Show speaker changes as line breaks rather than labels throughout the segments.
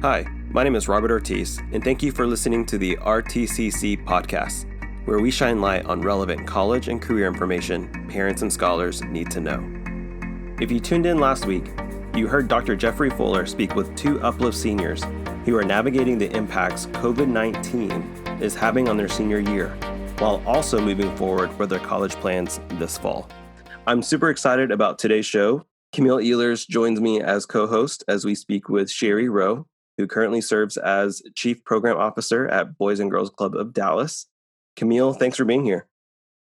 Hi, my name is Robert Ortiz, and thank you for listening to the RTCC podcast, where we shine light on relevant college and career information parents and scholars need to know. If you tuned in last week, you heard Dr. Jeffrey Fuller speak with two Uplift seniors who are navigating the impacts COVID-19 is having on their senior year, while also moving forward with their college plans this fall. I'm super excited about today's show. Camille Ehlers joins me as co-host as we speak with Sherry Rowe, who currently serves as Chief Program Officer at Boys and Girls Club of Dallas. Camille, thanks for being here.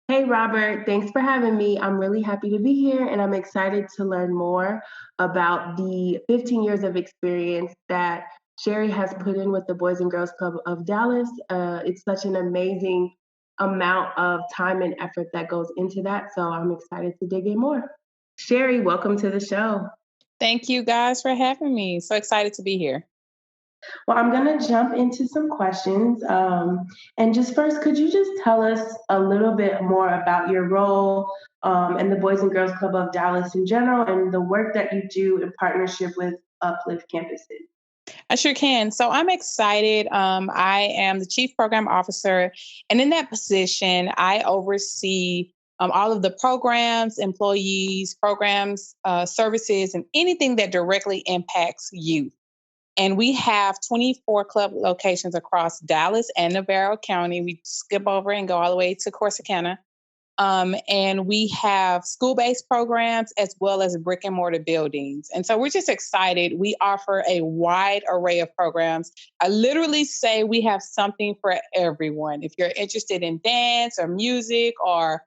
Hey, Robert, thanks for having me. I'm really happy to be here, and I'm excited to learn more about the 15 years of experience that Sherry has put in with the Boys and Girls Club of Dallas. It's such an amazing amount of time and effort that goes into that, so I'm excited to dig in more. Sherry, welcome to the show.
Thank you guys for having me. So excited to be here.
Well, I'm going to jump into some questions. And just first, could you just tell us a little bit more about your role and the Boys and Girls Club of Dallas in general and the work that you do in partnership with Uplift campuses?
I sure can. So I'm excited. I am the Chief Program Officer. And in that position, I oversee all of the programs, employees, programs, services, and anything that directly impacts youth. And we have 24 club locations across Dallas and Navarro County. We skip over and go all the way to Corsicana. And we have school-based programs as well as brick and mortar buildings. And so we're just excited. We offer a wide array of programs. I literally say we have something for everyone. If you're interested in dance or music or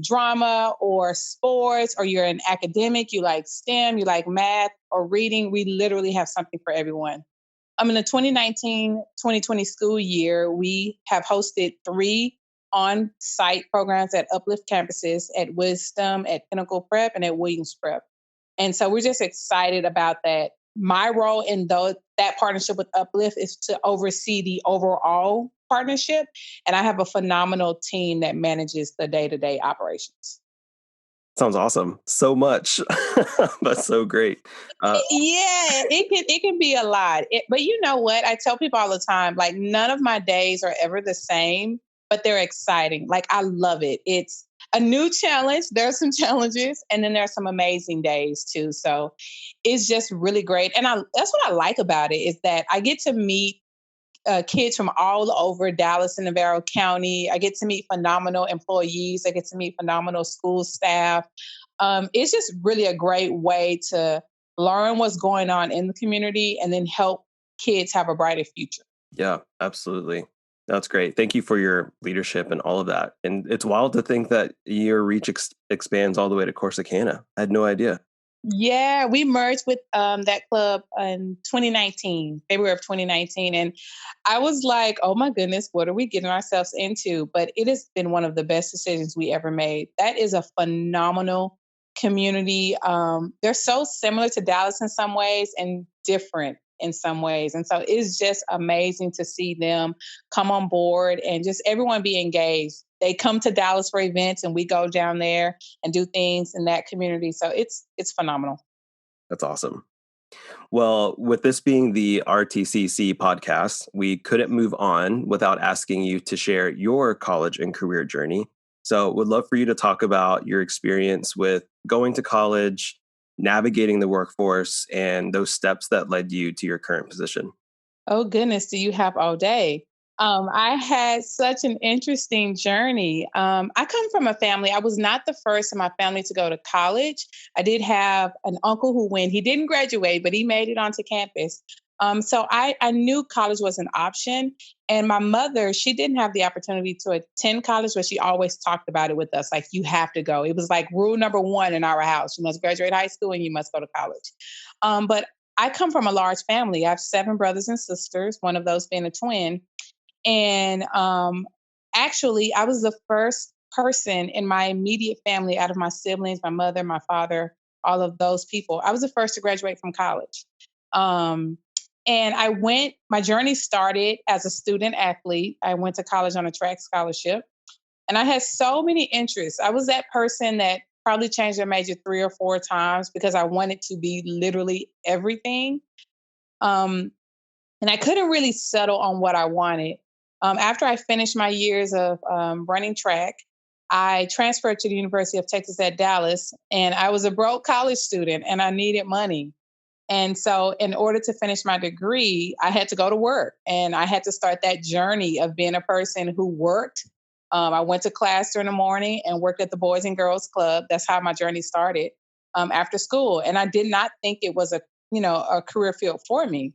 drama or sports, or you're an academic, you like STEM, you like math or reading, we literally have something for everyone. In the 2019-2020 school year, we have hosted 3 on-site programs at Uplift campuses, at Wisdom, at Pinnacle Prep, and at Williams Prep. And so we're just excited about that. My role in that partnership with Uplift is to oversee the overall partnership, and I have a phenomenal team that manages the day-to-day operations.
Sounds awesome. So much, but so great.
It can be a lot. But you know what? I tell people all the time, like, none of my days are ever the same, but they're exciting. Like, I love it. It's a new challenge. There's some challenges, and then there's some amazing days too. So it's just really great. And that's what I like about it, is that I get to meet kids from all over Dallas and Navarro County. I get to meet phenomenal employees. I get to meet phenomenal school staff. It's just really a great way to learn what's going on in the community and then help kids have a brighter future.
Yeah, absolutely. That's great. Thank you for your leadership and all of that. And it's wild to think that your reach expands all the way to Corsicana. I had no idea.
Yeah, we merged with that club in 2019, February of 2019. And I was like, oh my goodness, what are we getting ourselves into? But it has been one of the best decisions we ever made. That is a phenomenal community. They're so similar to Dallas in some ways and different in some ways. And so it's just amazing to see them come on board and just everyone be engaged. They come to Dallas for events and we go down there and do things in that community. So it's phenomenal.
That's awesome. Well, with this being the RTCC podcast, we couldn't move on without asking you to share your college and career journey. So would love for you to talk about your experience with going to college, navigating the workforce, and those steps that led you to your current position.
Oh, goodness, do you have all day? I had such an interesting journey. I come from a family. I was not the first in my family to go to college. I did have an uncle who went. He didn't graduate, but he made it onto campus. So I knew college was an option. And my mother, she didn't have the opportunity to attend college, but she always talked about it with us. Like, you have to go. It was like rule number 1 in our house. You must graduate high school and you must go to college. But I come from a large family. I have 7 brothers and sisters, one of those being a twin. And actually, I was the first person in my immediate family out of my siblings, my mother, my father, all of those people. I was the first to graduate from college. And my journey started as a student athlete. I went to college on a track scholarship. And I had so many interests. I was that person that probably changed their major 3 or 4 times because I wanted to be literally everything. And I couldn't really settle on what I wanted. After I finished my years of running track, I transferred to the University of Texas at Dallas, and I was a broke college student and I needed money. And so, in order to finish my degree, I had to go to work and I had to start that journey of being a person who worked. I went to class during the morning and worked at the Boys and Girls Club. That's how my journey started after school. And I did not think it was a career field for me.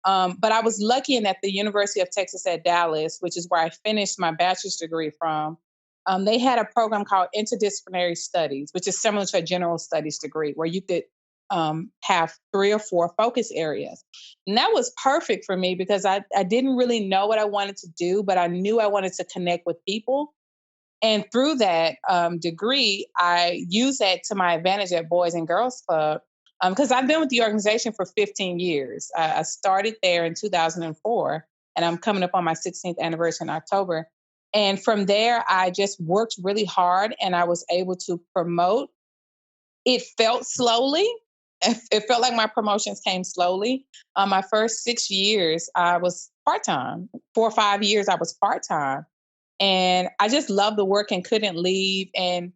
But I was lucky in at the University of Texas at Dallas, which is where I finished my bachelor's degree from. They had a program called Interdisciplinary Studies, which is similar to a general studies degree, where you could have 3 or 4 focus areas. And that was perfect for me because I didn't really know what I wanted to do, but I knew I wanted to connect with people. And through that degree, I used that to my advantage at Boys and Girls Club because I've been with the organization for 15 years. I started there in 2004, and I'm coming up on my 16th anniversary in October. And from there, I just worked really hard and I was able to promote. It felt slowly. It felt like my promotions came slowly. My first 6 years, I was part time. 4 or 5 years, I was part time. And I just loved the work and couldn't leave. And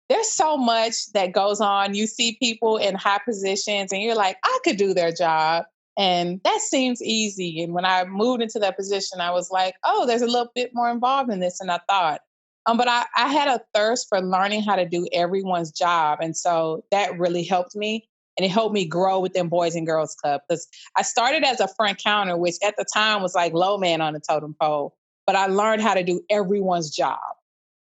there's so much that goes on. You see people in high positions and you're like, I could do their job. And that seems easy. And when I moved into that position, I was like, oh, there's a little bit more involved in this than I thought. But I had a thirst for learning how to do everyone's job. And so that really helped me. And it helped me grow within Boys and Girls Club. Because I started as a front counter, which at the time was like low man on the totem pole. But I learned how to do everyone's job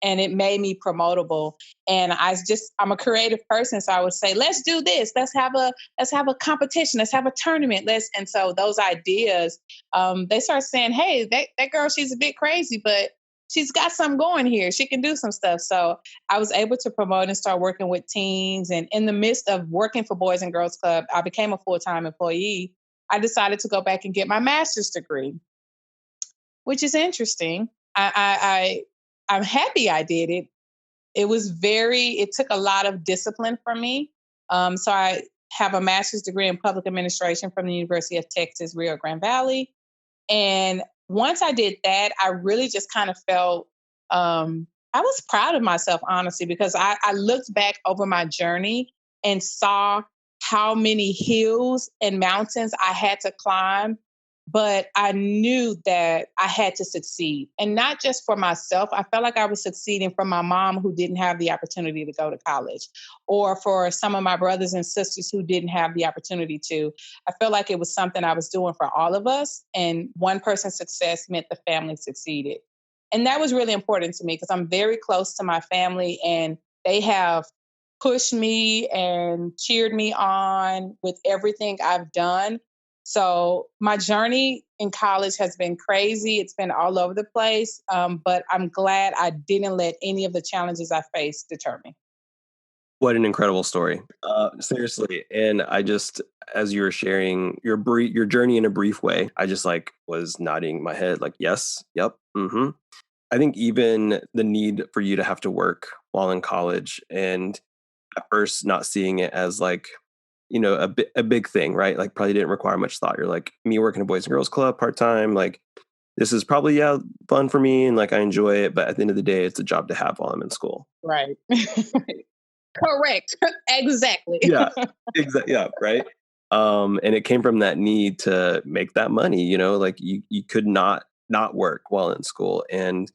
and it made me promotable. And I'm a creative person. So I would say, let's do this. Let's have a competition. Let's have a tournament. And so those ideas, they start saying, hey, that girl, she's a bit crazy, but she's got something going here. She can do some stuff. So I was able to promote and start working with teams. And in the midst of working for Boys and Girls Club, I became a full-time employee. I decided to go back and get my master's degree, which is interesting. I'm happy I did it. It took a lot of discipline from me. So I have a master's degree in public administration from the University of Texas, Rio Grande Valley. And once I did that, I really just kind of felt, I was proud of myself, honestly, because I looked back over my journey and saw how many hills and mountains I had to climb. But I knew that I had to succeed, and not just for myself. I felt like I was succeeding for my mom who didn't have the opportunity to go to college, or for some of my brothers and sisters who didn't have the opportunity to. I felt like it was something I was doing for all of us, and one person's success meant the family succeeded. And that was really important to me because I'm very close to my family, and they have pushed me and cheered me on with everything I've done. So my journey in college has been crazy. It's been all over the place. But I'm glad I didn't let any of the challenges I faced deter me.
What an incredible story. Seriously. And I just, as you were sharing your journey in a brief way, I just like was nodding my head like, yes, yep. I think even the need for you to have to work while in college and at first not seeing it as like, a big thing, right? Like probably didn't require much thought. You're like me working at Boys and Girls Club part-time, like this is probably, fun for me. And like, I enjoy it. But at the end of the day, it's a job to have while I'm in school.
Right. Correct. Exactly.
Yeah, exactly. Yeah. Right. And it came from that need to make that money, like you could not work while in school. And,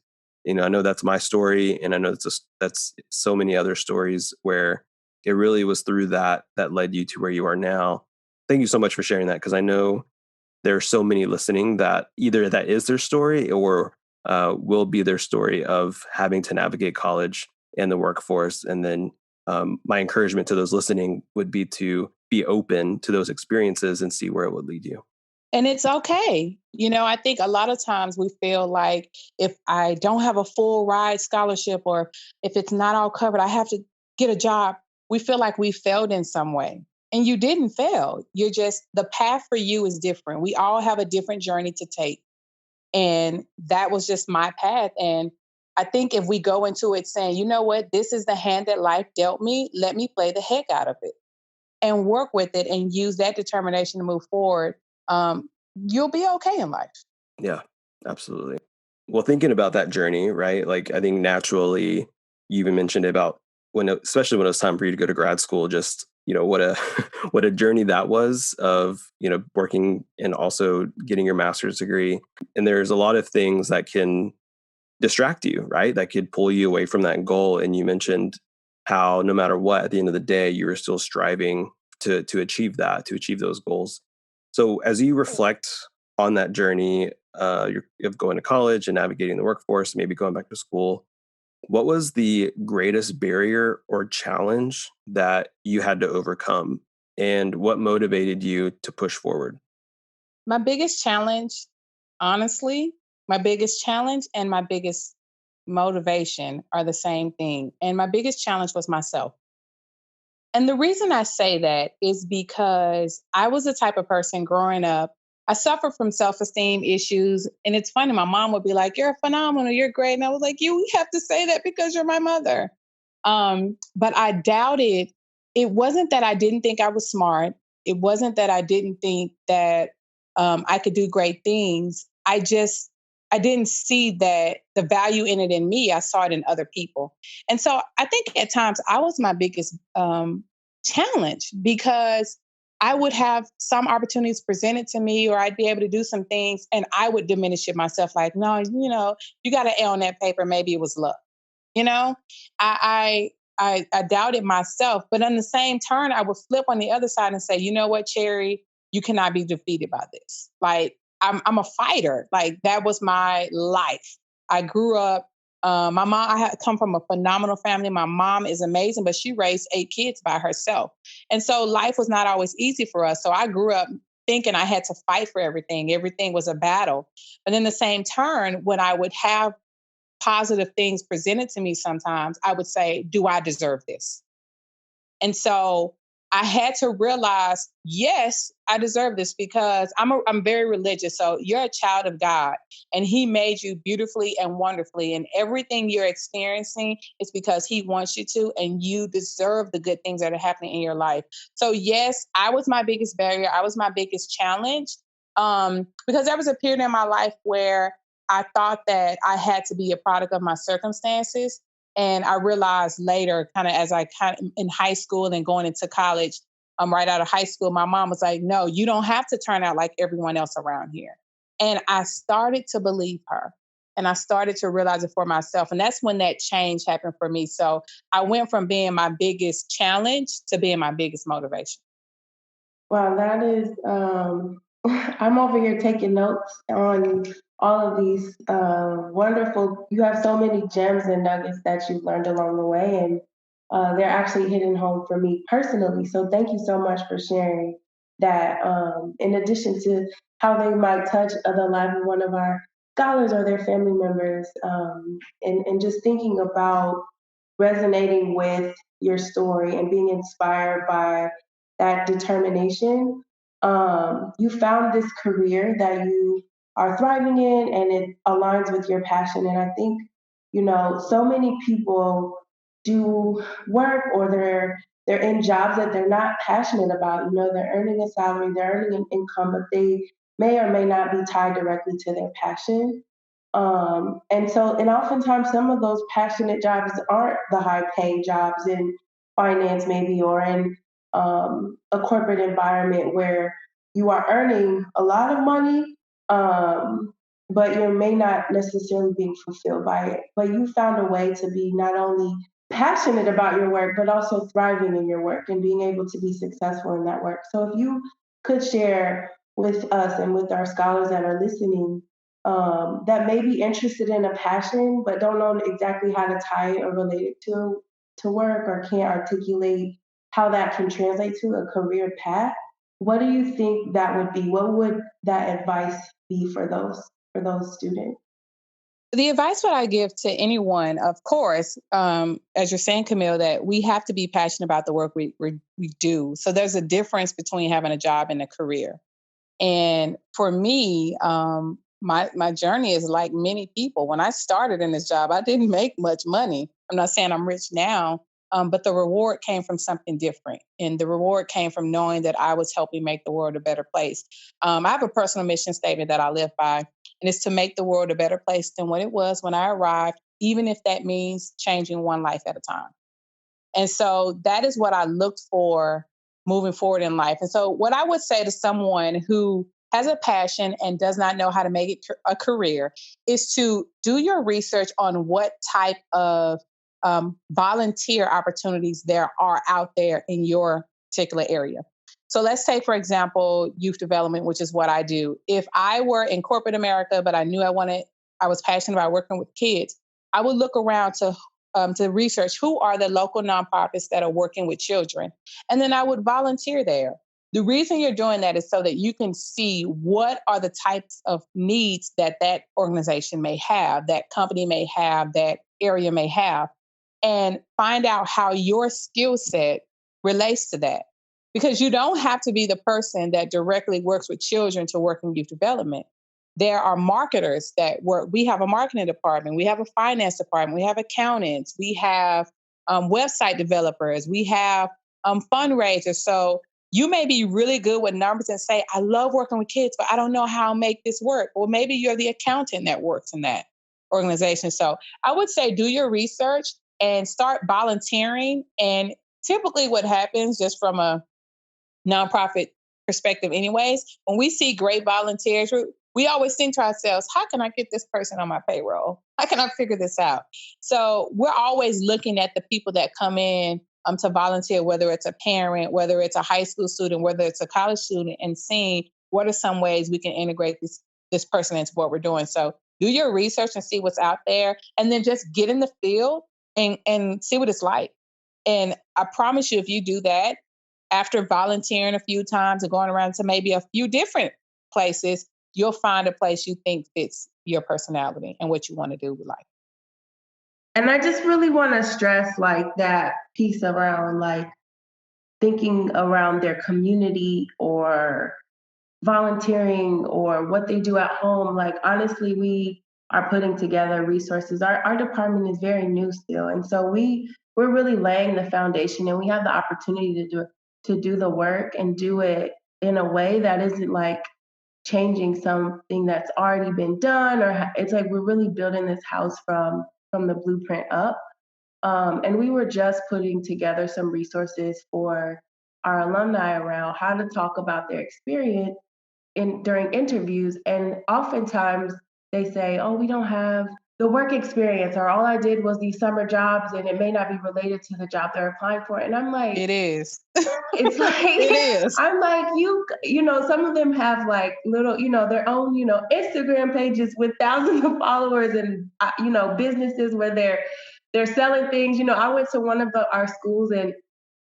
I know that's my story. And I know that's so many other stories where it really was through that led you to where you are now. Thank you so much for sharing that. Cause I know there are so many listening that either that is their story or will be their story of having to navigate college and the workforce. And then my encouragement to those listening would be to be open to those experiences and see where it would lead you.
And it's okay. I think a lot of times we feel like if I don't have a full ride scholarship or if it's not all covered, I have to get a job. We feel like we failed in some way. And you didn't fail. The path for you is different. We all have a different journey to take. And that was just my path. And I think if we go into it saying, you know what, this is the hand that life dealt me, let me play the heck out of it and work with it and use that determination to move forward. you'll be okay in life.
Yeah, absolutely. Well, thinking about that journey, right? Like, I think naturally, you even mentioned about especially when it was time for you to go to grad school, just, what a, what a journey that was of, working and also getting your master's degree. And there's a lot of things that can distract you, right? That could pull you away from that goal. And you mentioned how no matter what, at the end of the day, you were still striving to achieve that, to achieve those goals. So as you reflect on that journey, of going to college and navigating the workforce, maybe going back to school, what was the greatest barrier or challenge that you had to overcome? And what motivated you to push forward?
My biggest challenge, honestly, my biggest challenge and my biggest motivation are the same thing. And my biggest challenge was myself. And the reason I say that is because I was the type of person growing up, I suffered from self esteem issues. And it's funny, my mom would be like, "You're phenomenal, you're great." And I was like, "You have to say that because you're my mother." But I doubted. It wasn't that I didn't think I was smart. It wasn't that I didn't think that I could do great things. I didn't see that the value in it in me. I saw it in other people. And so I think at times I was my biggest challenge because I would have some opportunities presented to me, or I'd be able to do some things and I would diminish it myself. Like, no, you got an A on that paper. Maybe it was luck. You know, I doubted myself, but on the same turn, I would flip on the other side and say, you know what, Cherry, you cannot be defeated by this. Like, I'm a fighter. Like, that was my life. I grew up. My mom, I had come from a phenomenal family. My mom is amazing, but she raised 8 kids by herself. And so life was not always easy for us. So I grew up thinking I had to fight for everything. Everything was a battle. But in the same turn, when I would have positive things presented to me sometimes, I would say, do I deserve this? And so I had to realize, yes, I deserve this because I'm very religious. So you're a child of God and he made you beautifully and wonderfully. And everything you're experiencing is because he wants you to, and you deserve the good things that are happening in your life. So yes, I was my biggest barrier. I was my biggest challenge, because there was a period in my life where I thought that I had to be a product of my circumstances. And I realized later, kind of as I kind of in high school and going into college, right out of high school, my mom was like, "No, you don't have to turn out like everyone else around here." And I started to believe her, and I started to realize it for myself. And that's when that change happened for me. So I went from being my biggest challenge to being my biggest motivation.
Wow, that is, I'm over here taking notes on all of these wonderful, you have so many gems and nuggets that you've learned along the way, and they're actually hitting home for me personally. So thank you so much for sharing that. In addition to how they might touch the life of one of our scholars or their family members, and just thinking about resonating with your story and being inspired by that determination. You found this career that you are thriving in and it aligns with your passion. And I think, so many people do work or they're in jobs that they're not passionate about. They're earning a salary, they're earning an income, but they may or may not be tied directly to their passion. And oftentimes some of those passionate jobs aren't the high paying jobs in finance, maybe, or in a corporate environment where you are earning a lot of money, but you may not necessarily being fulfilled by it. But you found a way to be not only passionate about your work, but also thriving in your work and being able to be successful in that work. So if you could share with us and with our scholars that are listening, that may be interested in a passion but don't know exactly how to tie it or relate it to work, or can't articulate how that can translate to a career path, what do you think that would be? What would that advice be for those students?
The advice that I give to anyone, of course, as you're saying, Camille, that we have to be passionate about the work we do. So there's a difference between having a job and a career. And for me, my journey is like many people. When I started in this job, I didn't make much money. I'm not saying I'm rich now, But the reward came from something different. And the reward came from knowing that I was helping make the world a better place. I have a personal mission statement that I live by, and it's to make the world a better place than what it was when I arrived, even if that means changing one life at a time. And so that is what I looked for moving forward in life. And so what I would say to someone who has a passion and does not know how to make it a career is to do your research on what type of volunteer opportunities there are out there in your particular area. So let's take, for example, youth development, which is what I do. If I were in corporate America, but I knew I was passionate about working with kids, I would look around to research who are the local nonprofits that are working with children. And then I would volunteer there. The reason you're doing that is so that you can see what are the types of needs that that organization may have, that company may have, that area may have, and find out how your skill set relates to that. Because you don't have to be the person that directly works with children to work in youth development. There are marketers that work. We have a marketing department. We have a finance department. We have accountants. We have website developers. We have fundraisers. So you may be really good with numbers and say, I love working with kids, but I don't know how to make this work. Or maybe you're the accountant that works in that organization. So I would say do your research and start volunteering. And typically what happens, just from a nonprofit perspective anyways, when we see great volunteers, we always think to ourselves, how can I get this person on my payroll? How can I figure this out? So we're always looking at the people that come in to volunteer, whether it's a parent, whether it's a high school student, whether it's a college student, and seeing what are some ways we can integrate this person into what we're doing. So do your research and see what's out there, and then just get in the field and see what it's like. And I promise you, if you do that, after volunteering a few times and going around to maybe a few different places, you'll find a place you think fits your personality and what you want to do with life.
And I just really want to stress like that piece around like thinking around their community or volunteering or what they do at home. Like honestly, we are putting together resources. Our department is very new still. And so we're really laying the foundation, and we have the opportunity to do the work and do it in a way that isn't like changing something that's already been done, or it's like we're really building this house from the blueprint up. And we were just putting together some resources for our alumni around how to talk about their experience during interviews. And oftentimes they say, oh, we don't have the work experience, or all I did was these summer jobs, and it may not be related to the job they're applying for. And I'm like,
it is.
It's like,
it is.
I'm like, you know, some of them have like little, their own, Instagram pages with thousands of followers, and, businesses where they're selling things. I went to one of our schools, and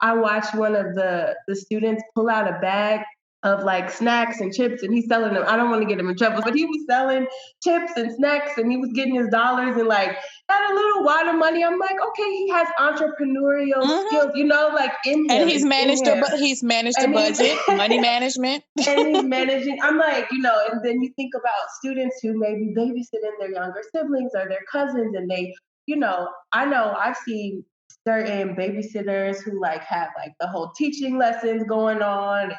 I watched one of the students pull out a bag of like snacks and chips, and he's selling them. I don't want to get him in trouble, but he was selling chips and snacks, and he was getting his dollars and like had a little wad of money. I'm like, okay, he has entrepreneurial skills, like in him.
And he's managed the budget, money management.
And he's managing. I'm like, and then you think about students who may be babysitting their younger siblings or their cousins, and they, I know I've seen certain babysitters who like have like the whole teaching lessons going on.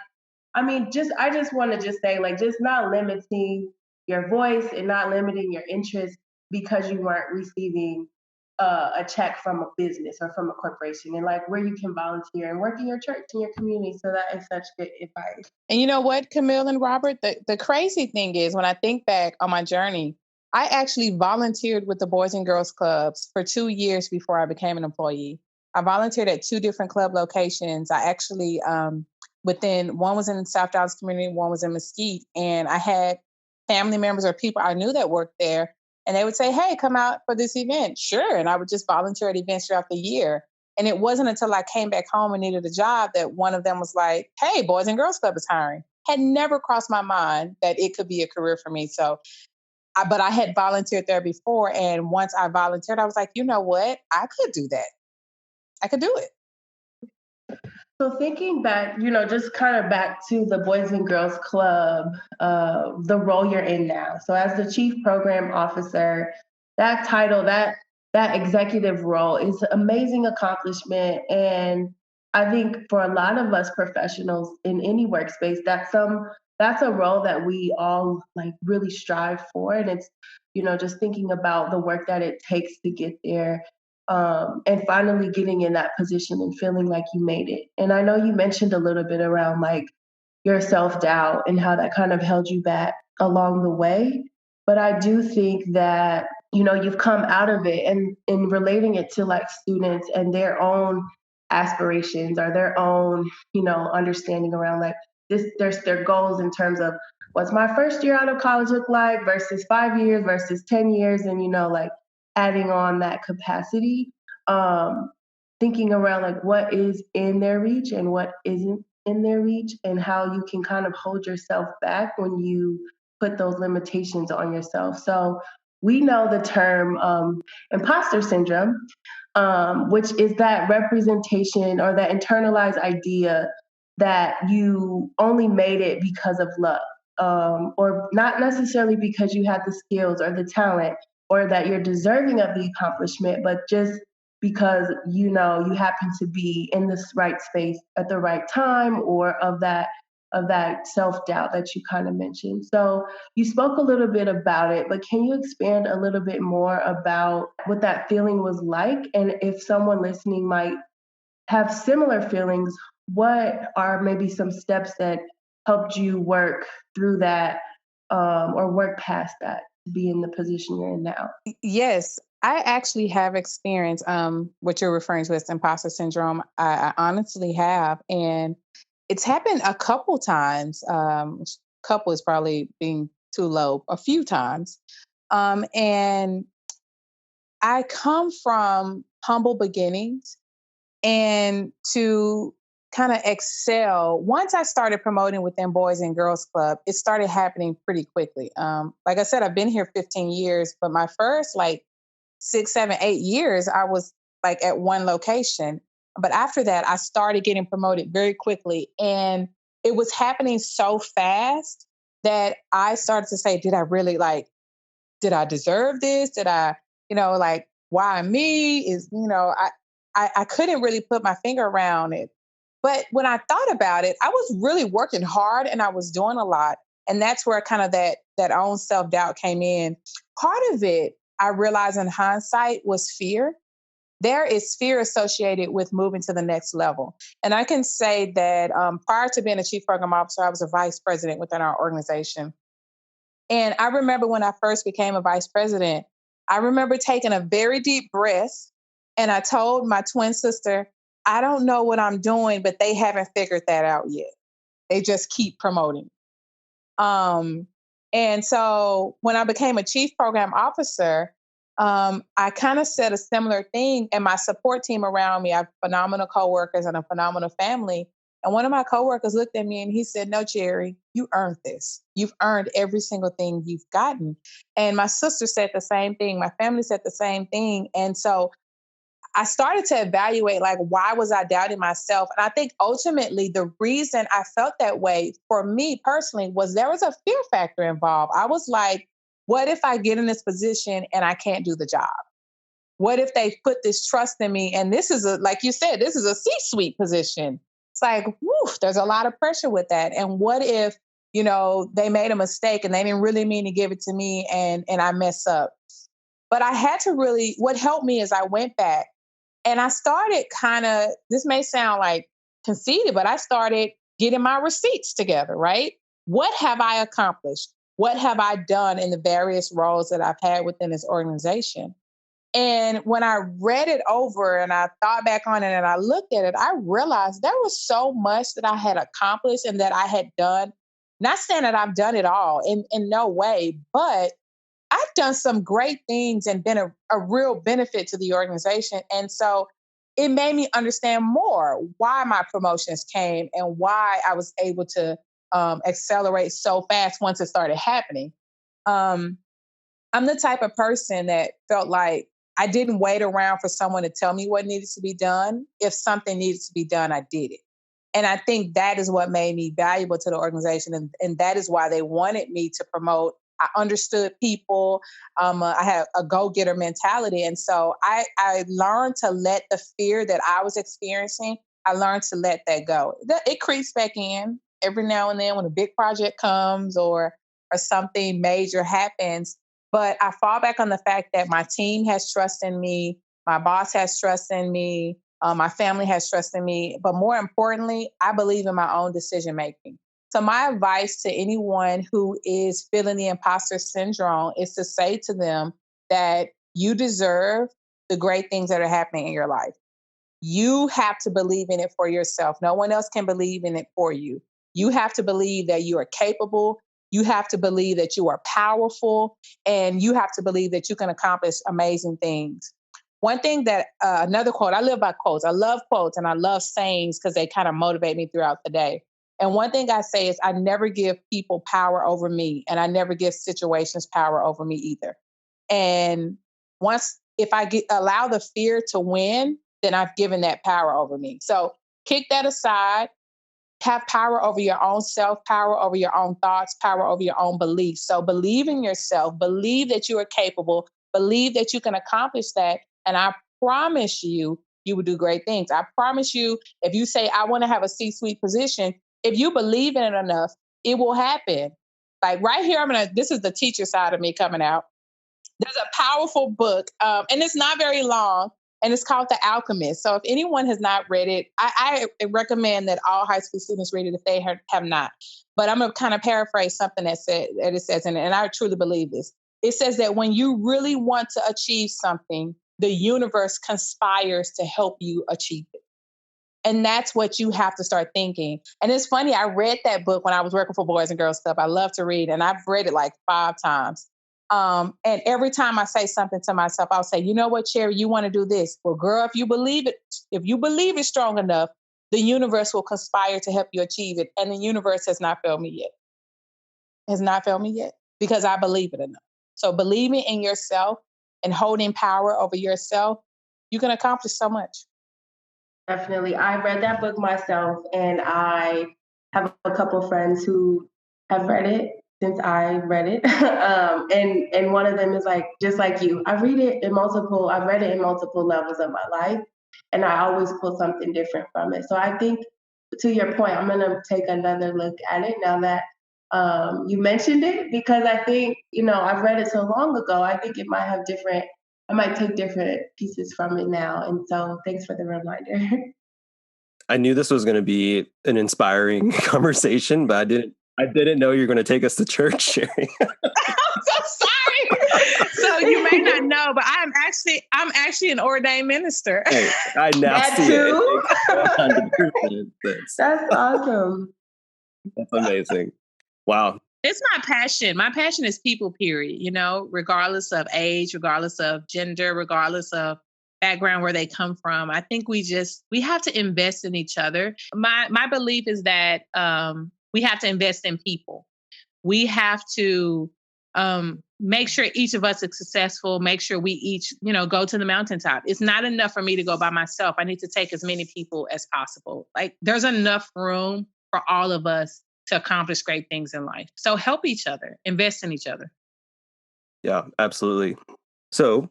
I mean, I just want to just say, like, just not limiting your voice and not limiting your interest because you weren't receiving a check from a business or from a corporation, and like where you can volunteer and work in your church and your community. So that is such good advice.
And you know what, Camille and Robert, the crazy thing is, when I think back on my journey, I actually volunteered with the Boys and Girls Clubs for 2 years before I became an employee. I volunteered at 2 different club locations. I actually, one was in South Dallas community, one was in Mesquite. And I had family members or people I knew that worked there. And they would say, hey, come out for this event. Sure. And I would just volunteer at events throughout the year. And it wasn't until I came back home and needed a job that one of them was like, hey, Boys and Girls Club is hiring. Had never crossed my mind that it could be a career for me. But I had volunteered there before. And once I volunteered, I was like, you know what? I could do that. I could do it.
So thinking back, just kind of back to the Boys and Girls Club, the role you're in now. So as the Chief Program Officer, that title, that that executive role is an amazing accomplishment. And I think for a lot of us professionals in any workspace, that's a role that we all like really strive for. And it's, just thinking about the work that it takes to get there. And finally getting in that position and feeling like you made it. And I know you mentioned a little bit around like your self-doubt and how that kind of held you back along the way. But I do think that, you've come out of it, and in relating it to like students and their own aspirations or their own, understanding around like this, their goals in terms of what's my first year out of college look like versus 5 years versus 10 years. And, like adding on that capacity, thinking around like what is in their reach and what isn't in their reach, and how you can kind of hold yourself back when you put those limitations on yourself. So we know the term imposter syndrome, which is that representation or that internalized idea that you only made it because of luck, or not necessarily because you had the skills or the talent, or that you're deserving of the accomplishment, but just because you happen to be in this right space at the right time, or of that self-doubt that you kind of mentioned. So you spoke a little bit about it, but can you expand a little bit more about what that feeling was like? And if someone listening might have similar feelings, what are maybe some steps that helped you work through that, or work past that to be in the position you're in now?
Yes, I actually have experienced what you're referring to as imposter syndrome. I honestly have, and it's happened a couple times. Couple is probably being too low. A few times, and I come from humble beginnings, and to kind of excel. Once I started promoting within Boys and Girls Club, it started happening pretty quickly. Like I said, I've been here 15 years, but my first like 6, 7, 8 years, I was like at one location. But after that, I started getting promoted very quickly. And it was happening so fast that I started to say, did I deserve this? Did I, like, why me? I couldn't really put my finger around it. But when I thought about it, I was really working hard and I was doing a lot. And that's where kind of that own self-doubt came in. Part of it, I realized in hindsight, was fear. There is fear associated with moving to the next level. And I can say that prior to being a chief program officer, I was a vice president within our organization. And I remember when I first became a vice president, I remember taking a very deep breath, and I told my twin sister, I don't know what I'm doing, but they haven't figured that out yet. They just keep promoting. Um, and so when I became a chief program officer, I kind of said a similar thing, and my support team around me, I have phenomenal coworkers and a phenomenal family. And one of my coworkers looked at me and he said, "No, Jerry, you earned this. You've earned every single thing you've gotten." And my sister said the same thing. My family said the same thing. And so I started to evaluate, like, why was I doubting myself? And I think ultimately the reason I felt that way for me personally was there was a fear factor involved. I was like, what if I get in this position and I can't do the job? What if they put this trust in me? And this is like you said, this is a C-suite position. It's like, whew, there's a lot of pressure with that. And what if, they made a mistake and they didn't really mean to give it to me and I mess up? But I had to really, what helped me is I went back and I started this may sound like conceited, but I started getting my receipts together, right? What have I accomplished? What have I done in the various roles that I've had within this organization? And when I read it over and I thought back on it and I looked at it, I realized there was so much that I had accomplished and that I had done. Not saying that I've done it all in no way, but I've done some great things and been a real benefit to the organization. And so it made me understand more why my promotions came and why I was able to accelerate so fast once it started happening. Um, I'm the type of person that felt like I didn't wait around for someone to tell me what needed to be done. If something needed to be done, I did it. And I think that is what made me valuable to the organization. And that is why they wanted me to promote I understood people. I had a go-getter mentality. And so I learned to let the fear that I was experiencing, I learned to let that go. It creeps back in every now and then when a big project comes or something major happens. But I fall back on the fact that my team has trust in me, my boss has trust in me, my family has trust in me. But more importantly, I believe in my own decision making. So my advice to anyone who is feeling the imposter syndrome is to say to them that you deserve the great things that are happening in your life. You have to believe in it for yourself. No one else can believe in it for you. You have to believe that you are capable. You have to believe that you are powerful, and you have to believe that you can accomplish amazing things. One thing that another quote, I live by quotes. I love quotes and I love sayings because they kind of motivate me throughout the day. And one thing I say is I never give people power over me, and I never give situations power over me either. And if I allow the fear to win, then I've given that power over me. So kick that aside. Have power over your own self, power over your own thoughts, power over your own beliefs. So believe in yourself, believe that you are capable, believe that you can accomplish that. And I promise you, you will do great things. I promise you, if you say, I want to have a C-suite position, if you believe in it enough, it will happen. Like right here, this is the teacher side of me coming out. There's a powerful book, and it's not very long, and it's called The Alchemist. So if anyone has not read it, I recommend that all high school students read it if they have not. But I'm going to kind of paraphrase something that it says in it, and I truly believe this. It says that when you really want to achieve something, the universe conspires to help you achieve it. And that's what you have to start thinking. And it's funny, I read that book when I was working for Boys and Girls Club. I love to read, and I've read it like 5 times. And every time I say something to myself, I'll say, you know what, Cherry, you want to do this. Well, girl, if you believe it strong enough, the universe will conspire to help you achieve it. And the universe has not failed me yet. Has not failed me yet because I believe it enough. So believing in yourself and holding power over yourself, you can accomplish so much.
Definitely. I read that book myself, and I have a couple friends who have read it since I read it. And one of them is like, just like you, I've read it in multiple levels of my life, and I always pull something different from it. So I think, to your point, I'm going to take another look at it now that you mentioned it, because I think, I've read it so long ago. I think I might take different pieces from it now. And so thanks for the reminder.
I knew this was going to be an inspiring conversation, but I didn't know you were going to take us to church, Sherry.
I'm so sorry. So you may not know, but I'm actually an ordained minister.
Hey, I now
that
see
too?
it. 100%.
That's awesome.
That's amazing. Wow.
It's my passion. My passion is people, period. Regardless of age, regardless of gender, regardless of background where they come from. I think we have to invest in each other. My belief is that we have to invest in people. We have to make sure each of us is successful, make sure we each, go to the mountaintop. It's not enough for me to go by myself. I need to take as many people as possible. Like there's enough room for all of us to accomplish great things in life. So help each other, invest in each other.
Yeah, absolutely. So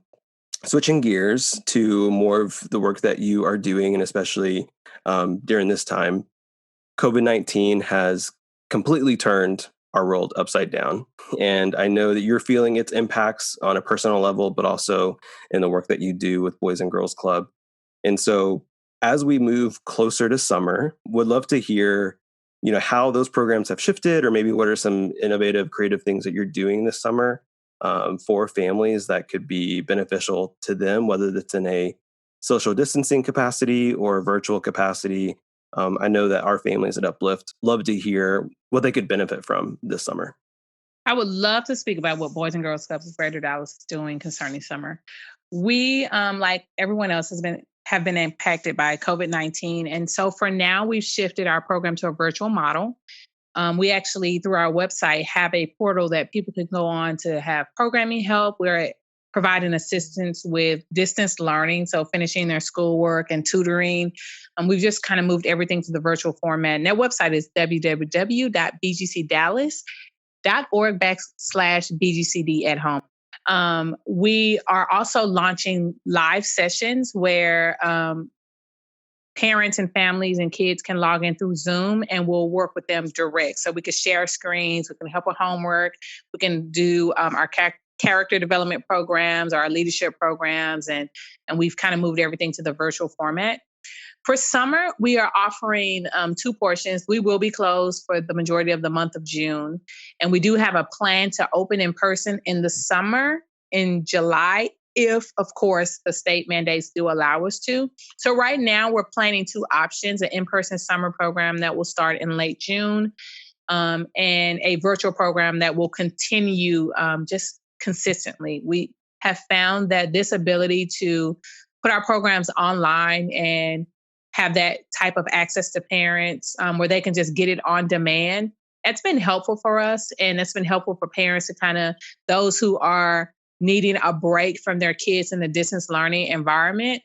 switching gears to more of the work that you are doing, and especially during this time, COVID-19 has completely turned our world upside down. And I know that you're feeling its impacts on a personal level, but also in the work that you do with Boys and Girls Club. And so as we move closer to summer, would love to hear how those programs have shifted, or maybe what are some innovative, creative things that you're doing this summer for families that could be beneficial to them, whether it's in a social distancing capacity or virtual capacity. I know that our families at Uplift love to hear what they could benefit from this summer.
I would love to speak about what Boys and Girls Club of Greater Dallas is doing concerning summer. We, like everyone else, have been impacted by COVID-19. And so for now, we've shifted our program to a virtual model. We actually, through our website, have a portal that people can go on to have programming help. We're providing assistance with distance learning, so finishing their schoolwork and tutoring. We've just kind of moved everything to the virtual format. And that website is www.bgcdallas. .org/BGCD at home. We are also launching live sessions where parents and families and kids can log in through Zoom, and we'll work with them direct. So we can share screens, we can help with homework, we can do our character development programs, our leadership programs, and we've kind of moved everything to the virtual format. For summer, we are offering 2 portions. We will be closed for the majority of the month of June. And we do have a plan to open in person in the summer in July, if, of course, the state mandates do allow us to. So right now, we're planning 2 options, an in-person summer program that will start in late June, and a virtual program that will continue just consistently. We have found that this ability to put our programs online and have that type of access to parents where they can just get it on demand, that's been helpful for us. And it's been helpful for parents to kind of, those who are needing a break from their kids in the distance learning environment,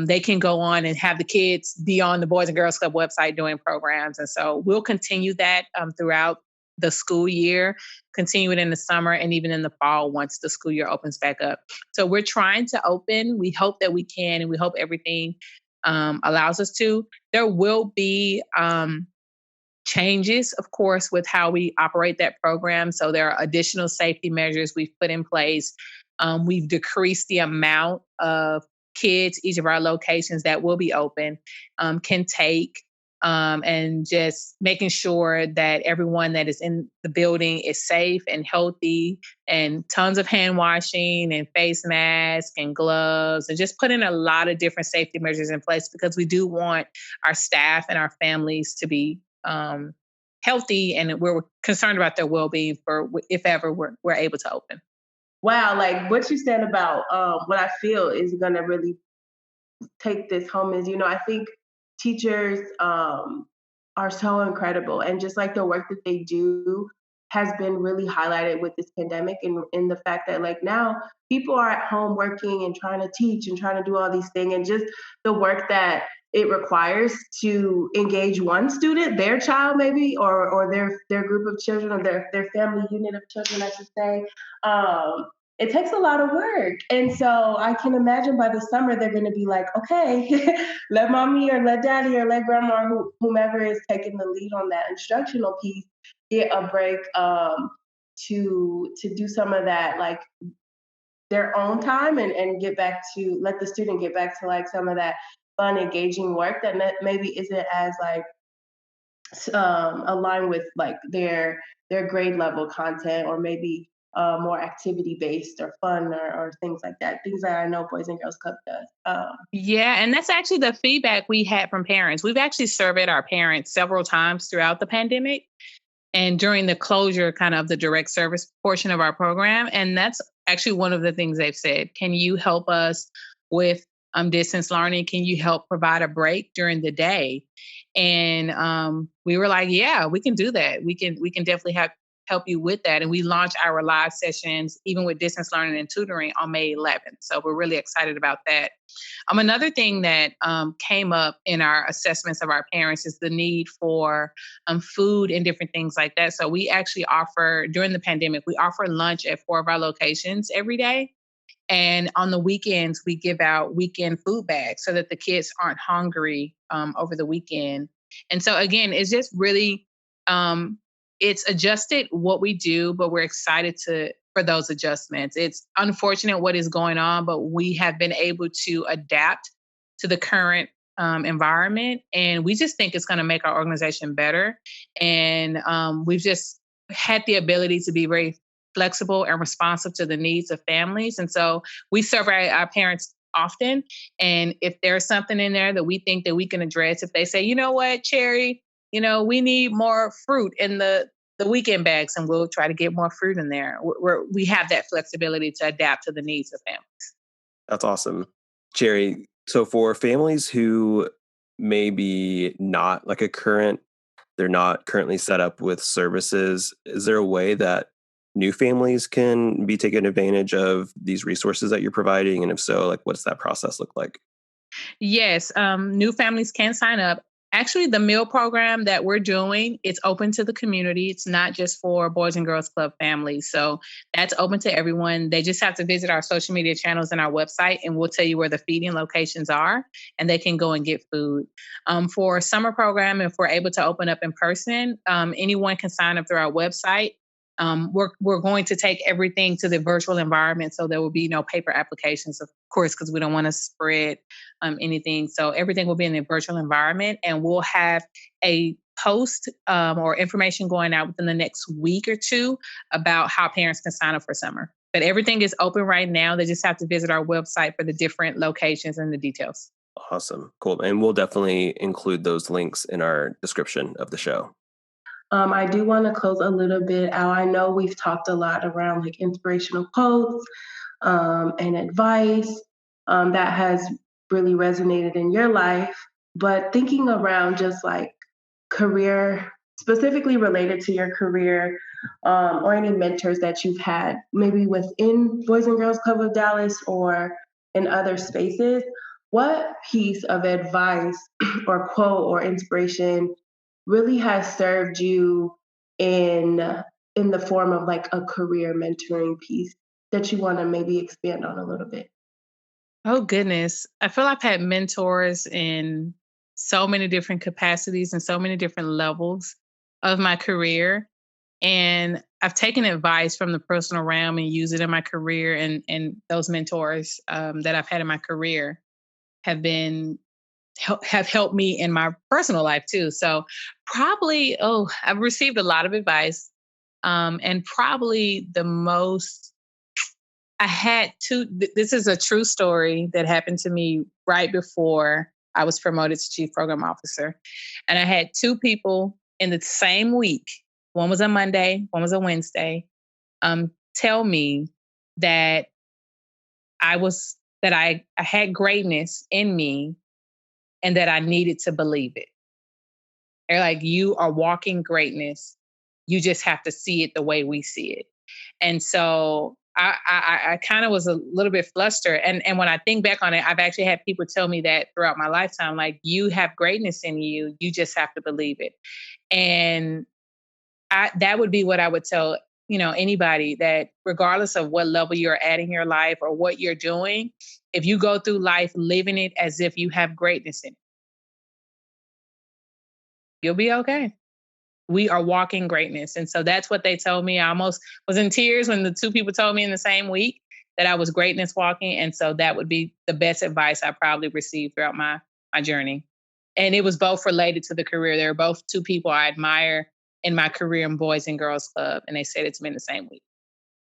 they can go on and have the kids be on the Boys and Girls Club website doing programs. And so we'll continue that throughout the school year, continue it in the summer and even in the fall once the school year opens back up. So we're trying to open. We hope that we can, and we hope everything allows us to. There will be changes, of course, with how we operate that program. So there are additional safety measures we've put in place. We've decreased the amount of kids each of our locations that will be open can take, and just making sure that everyone that is in the building is safe and healthy, and tons of hand washing and face masks and gloves, and just putting a lot of different safety measures in place because we do want our staff and our families to be healthy, and we're concerned about their well-being for if ever we're able to open.
Wow, like what you said about what I feel is going to really take this home is, I think teachers are so incredible, and just like the work that they do has been really highlighted with this pandemic, and in the fact that like now people are at home working and trying to teach and trying to do all these things, and just the work that it requires to engage one student, their child maybe, or their group of children, or their family unit of children, I should say. It takes a lot of work. And so I can imagine by the summer, they're going to be like, okay, let mommy or let daddy or let grandma, or whomever is taking the lead on that instructional piece, get a break to do some of that, like their own time, and get back to, let the student get back to like some of that fun, engaging work that maybe isn't as like aligned with like their grade level content, or maybe more activity based or fun, or things like that. Things that I know Boys and Girls Club does.
Yeah, and that's actually the feedback we had from parents. We've actually surveyed our parents several times throughout the pandemic and during the closure kind of the direct service portion of our program. And that's actually one of the things they've said. Can you help us with distance learning? Can you help provide a break during the day? And we were like, yeah, we can do that. We can definitely help you with that. And we launched our live sessions, even with distance learning and tutoring, on May 11th. So we're really excited about that. Another thing that came up in our assessments of our parents is the need for food and different things like that. So we actually offer, during the pandemic, we offer lunch at 4 of our locations every day. And on the weekends, we give out weekend food bags so that the kids aren't hungry over the weekend. And so again, it's just really, it's adjusted what we do, but we're excited for those adjustments. It's unfortunate what is going on, but we have been able to adapt to the current environment. And we just think it's going to make our organization better. And we've just had the ability to be very flexible and responsive to the needs of families. And so we survey our parents often. And if there's something in there that we think that we can address, if they say, you know what, Cherry, we need more fruit in the weekend bags, and we'll try to get more fruit in there. We have that flexibility to adapt to the needs of families.
That's awesome. Cherry, so for families who maybe not like they're not currently set up with services, is there a way that new families can be taking advantage of these resources that you're providing? And if so, like, what's that process look like?
Yes, new families can sign up. Actually, the meal program that we're doing, it's open to the community. It's not just for Boys and Girls Club families. So that's open to everyone. They just have to visit our social media channels and our website, and we'll tell you where the feeding locations are, and they can go and get food. For a summer program, if we're able to open up in person, anyone can sign up through our website. We're going to take everything to the virtual environment, so there will be no paper applications, of course, because we don't want to spread anything. So everything will be in the virtual environment, and we'll have a post or information going out within the next week or two about how parents can sign up for summer. But everything is open right now. They just have to visit our website for the different locations and the details.
Awesome. Cool. And we'll definitely include those links in our description of the show.
I do want to close a little bit out. I know we've talked a lot around like inspirational quotes and advice that has really resonated in your life, but thinking around just like career, specifically related to your career, or any mentors that you've had, maybe within Boys and Girls Club of Dallas or in other spaces, what piece of advice or quote or inspiration really has served you in the form of like a career mentoring piece that you want to maybe expand on a little bit?
Oh, goodness. I feel I've had mentors in so many different capacities and so many different levels of my career. And I've taken advice from the personal realm and used it in my career. And those mentors that I've had in my career have been have helped me in my personal life too. So probably, I've received a lot of advice. And probably the most I had two. This is a true story that happened to me right before I was promoted to chief program officer. And I had two people in the same week. One was a Monday, one was a Wednesday. Tell me that I had greatness in me and that I needed to believe it. They're like, you are walking greatness. You just have to see it the way we see it. And so I kind of was a little bit flustered. And when I think back on it, I've actually had people tell me that throughout my lifetime, like, you have greatness in you. You just have to believe it. And that would be what I would tell, anybody, that regardless of what level you're at in your life or what you're doing, if you go through life living it as if you have greatness in it, you'll be okay. We are walking greatness. And so that's what they told me. I almost was in tears when the two people told me in the same week that I was greatness walking. And so that would be the best advice I probably received throughout my journey. And it was both related to the career. They were both two people I admire in my career in Boys and Girls Club. And they said it to me in the same week.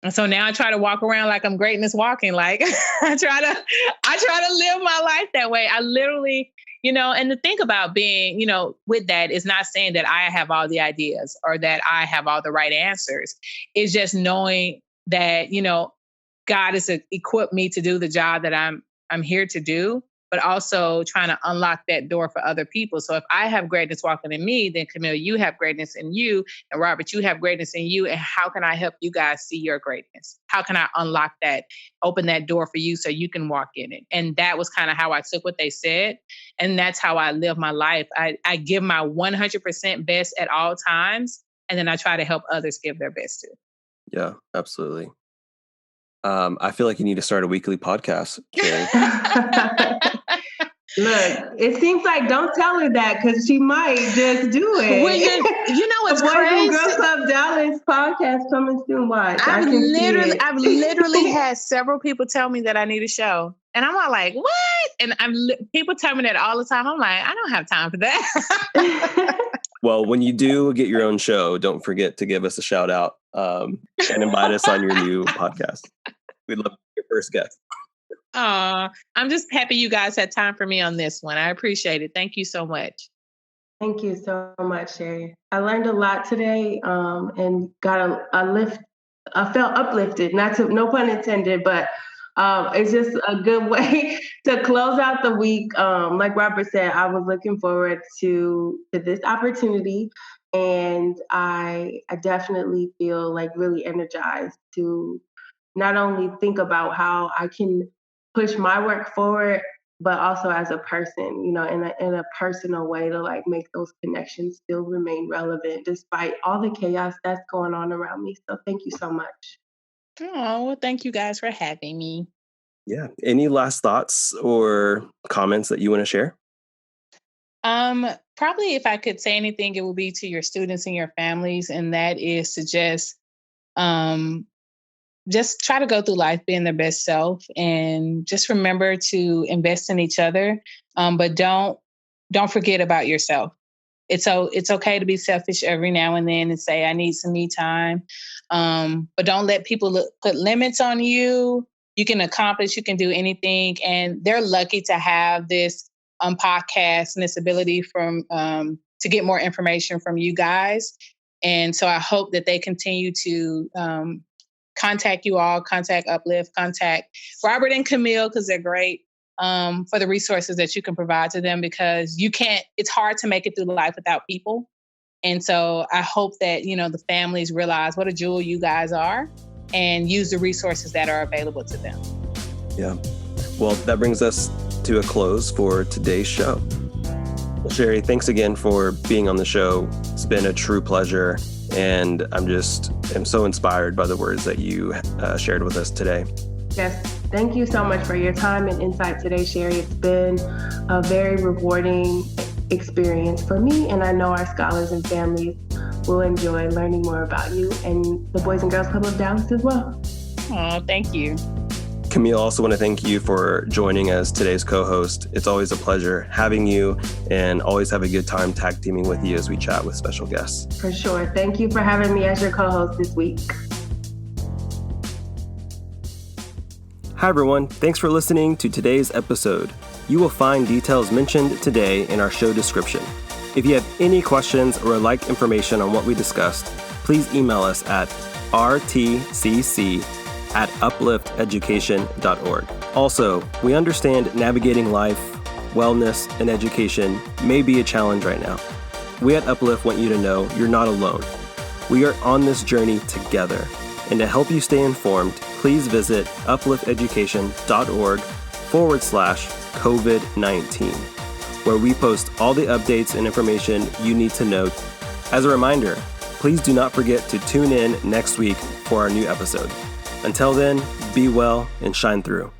And so now I try to walk around like I'm greatness walking. Like I try to live my life that way. I literally, and the thing about being, with that is not saying that I have all the ideas or that I have all the right answers. It's just knowing that, God has equipped me to do the job that I'm here to do, but also trying to unlock that door for other people. So if I have greatness walking in me, then Camille, you have greatness in you, and Robert, you have greatness in you. And how can I help you guys see your greatness? How can I unlock that, open that door for you so you can walk in it? And that was kind of how I took what they said. And that's how I live my life. I give my 100% best at all times. And then I try to help others give their best too.
Yeah, absolutely. I feel like you need to start a weekly podcast, Sherry.
Look, it seems like, don't tell her that because she might just do it.
Well, it's
Boys
crazy.
and Girls Club Dallas podcast coming soon. Watch.
I've literally had several people tell me that I need a show, and I'm all like, "What?" And people tell me that all the time. I'm like, I don't have time for that.
Well, when you do get your own show, don't forget to give us a shout out and invite us on your new podcast. We'd love to be your first guest.
I'm just happy you guys had time for me on this one. I appreciate it. Thank you so much.
Thank you so much, Sherry. I learned a lot today and got a lift. I felt uplifted, no pun intended, but it's just a good way to close out the week. Like Robert said, I was looking forward to this opportunity, and I definitely feel like really energized to not only think about how I can push my work forward but also as a person, in a personal way to like make those connections still remain relevant despite all the chaos that's going on around me. So thank you so much.
Oh, well, thank you guys for having me.
Yeah. Any last thoughts or comments that you want to share?
Probably if I could say anything, it would be to your students and your families, and that is to um, just try to go through life being their best self, and just remember to invest in each other. But don't forget about yourself. It's okay to be selfish every now and then and say I need some me time. But don't let people put limits on you. You can accomplish. You can do anything, and they're lucky to have this podcast and this ability from to get more information from you guys. And so I hope that they continue to contact you all, contact Uplift, contact Robert and Camille, because they're great for the resources that you can provide to them, because it's hard to make it through life without people. And so I hope that, the families realize what a jewel you guys are and use the resources that are available to them.
Yeah. Well, that brings us to a close for today's show. Well, Sherry, thanks again for being on the show. It's been a true pleasure. And am so inspired by the words that you shared with us today.
Yes, thank you so much for your time and insight today, Sherry. It's been a very rewarding experience for me, and I know our scholars and families will enjoy learning more about you and the Boys and Girls Club of Dallas as well.
Oh, thank you.
Camille, also want to thank you for joining as today's co-host. It's always a pleasure having you, and always have a good time tag teaming with you as we chat with special guests.
For sure. Thank you for having me as your co-host this week.
Hi, everyone. Thanks for listening to today's episode. You will find details mentioned today in our show description. If you have any questions or would like information on what we discussed, please email us at rtcc@uplifteducation.org. Also, we understand navigating life, wellness, and education may be a challenge right now. We at Uplift want you to know you're not alone. We are on this journey together. And to help you stay informed, please visit uplifteducation.org/COVID-19, where we post all the updates and information you need to know. As a reminder, please do not forget to tune in next week for our new episode. Until then, be well and shine through.